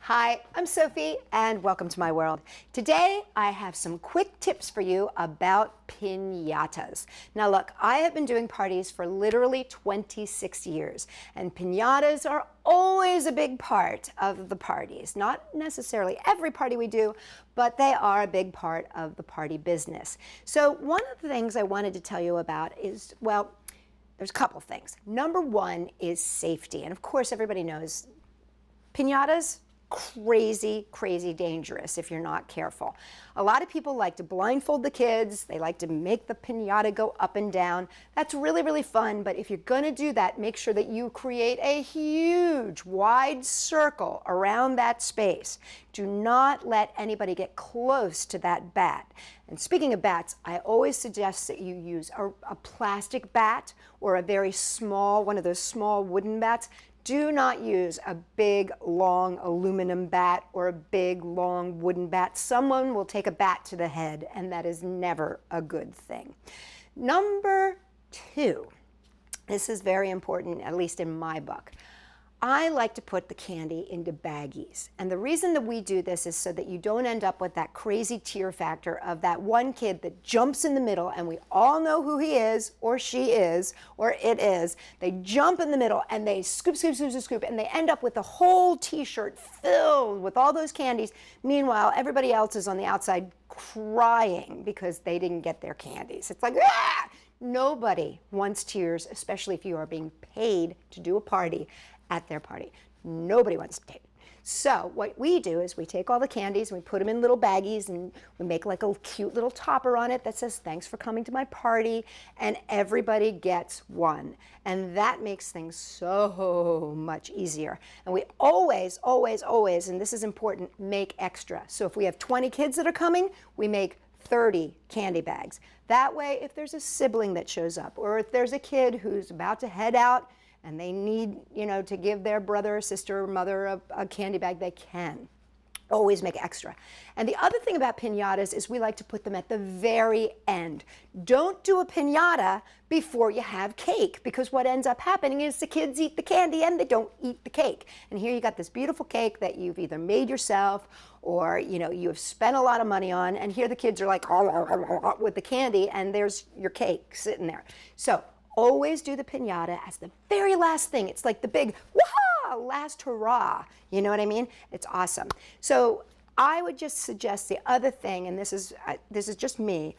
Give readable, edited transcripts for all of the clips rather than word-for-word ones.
Hi, I'm Sophie and welcome to my world. Today I have some quick tips for you about piñatas. Now look, I have been doing parties for literally 26 years and piñatas are always a big part of the parties. Not necessarily every party we do, but they are a big part of the party business. So one of the things I wanted to tell you about is, well, there's a couple things. Number one is safety. And of course everybody knows piñatas, crazy dangerous if you're not careful. A lot of people like to blindfold the kids. They like to make the piñata go up and down. That's really fun, but if you're going to do that, make sure that you create a huge, wide circle around that space. Do not let anybody get close to that bat. And speaking of bats, I always suggest that you use a plastic bat or a very small, one of those small wooden bats. Do not use a big, long aluminum bat or a big, long wooden bat. Someone will take a bat to the head, and that is never a good thing. Number two, this is very important, at least in my book. I like to put the candy into baggies. And the reason that we do this is so that you don't end up with that crazy tear factor of that one kid that jumps in the middle, and we all know who he is, or she is, or it is. They jump in the middle and they scoop, and they end up with the whole t-shirt filled with all those candies. Meanwhile, everybody else is on the outside crying because they didn't get their candies. It's like, ah! Nobody wants tears, especially if you are being paid to do a party at their party. Nobody wants to take it. So what we do is we take all the candies and we put them in little baggies and we make like a cute little topper on it that says, "Thanks for coming to my party," and everybody gets one. And that makes things so much easier. And we always, and this is important, make extra. So if we have 20 kids that are coming, we make 30 candy bags. That way, if there's a sibling that shows up, or if there's a kid who's about to head out and they need, to give their brother or sister or mother a candy bag, they can. Always make extra. And the other thing about piñatas is we like to put them at the very end. Don't do a piñata before you have cake, because what ends up happening is the kids eat the candy and they don't eat the cake. And here you got this beautiful cake that you've either made yourself or you have spent a lot of money on, and here the kids are like with the candy, and there's your cake sitting there. So always do the piñata as the very last thing. It's like the big wah, last hurrah. You know what I mean? It's awesome. So I would just suggest the other thing, and this is just me.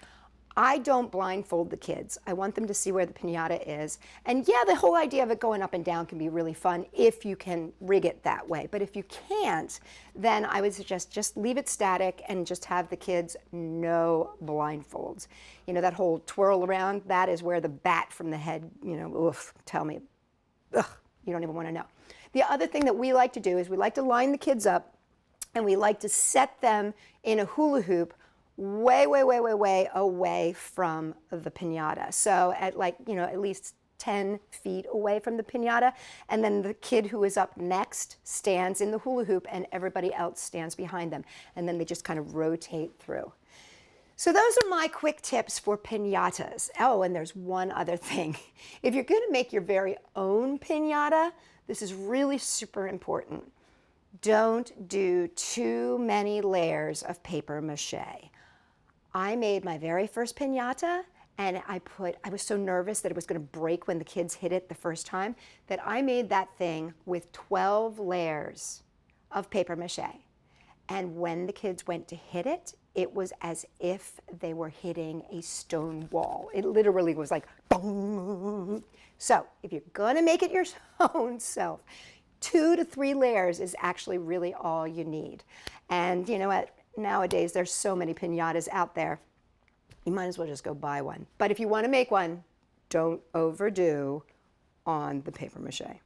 I don't blindfold the kids. I want them to see where the piñata is. And yeah, the whole idea of it going up and down can be really fun if you can rig it that way. But if you can't, then I would suggest just leave it static and just have the kids no blindfolds. That whole twirl around, that is where the bat from the head, oof, tell me, ugh, you don't even want to know. The other thing that we like to do is we like to line the kids up and we like to set them in a hula hoop way away from the piñata. So at at least 10 feet away from the piñata, and then the kid who is up next stands in the hula hoop and everybody else stands behind them, and then they just kind of rotate through. So those are my quick tips for piñatas. Oh, and there's one other thing. If you're going to make your very own piñata, this is really super important. Don't do too many layers of paper mache. I made my very first piñata, and I was so nervous that it was going to break when the kids hit it the first time, that I made that thing with 12 layers of paper mache. And when the kids went to hit it, it was as if they were hitting a stone wall. It literally was like, boom. So if you're going to make it your own self, 2 to 3 layers is actually really all you need. And you know what? Nowadays, there's so many piñatas out there. You might as well just go buy one. But if you want to make one, don't overdo on the paper mache.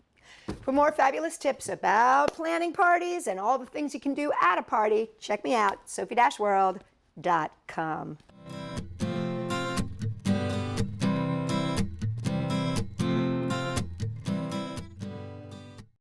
For more fabulous tips about planning parties and all the things you can do at a party, check me out, Sophie-World.com.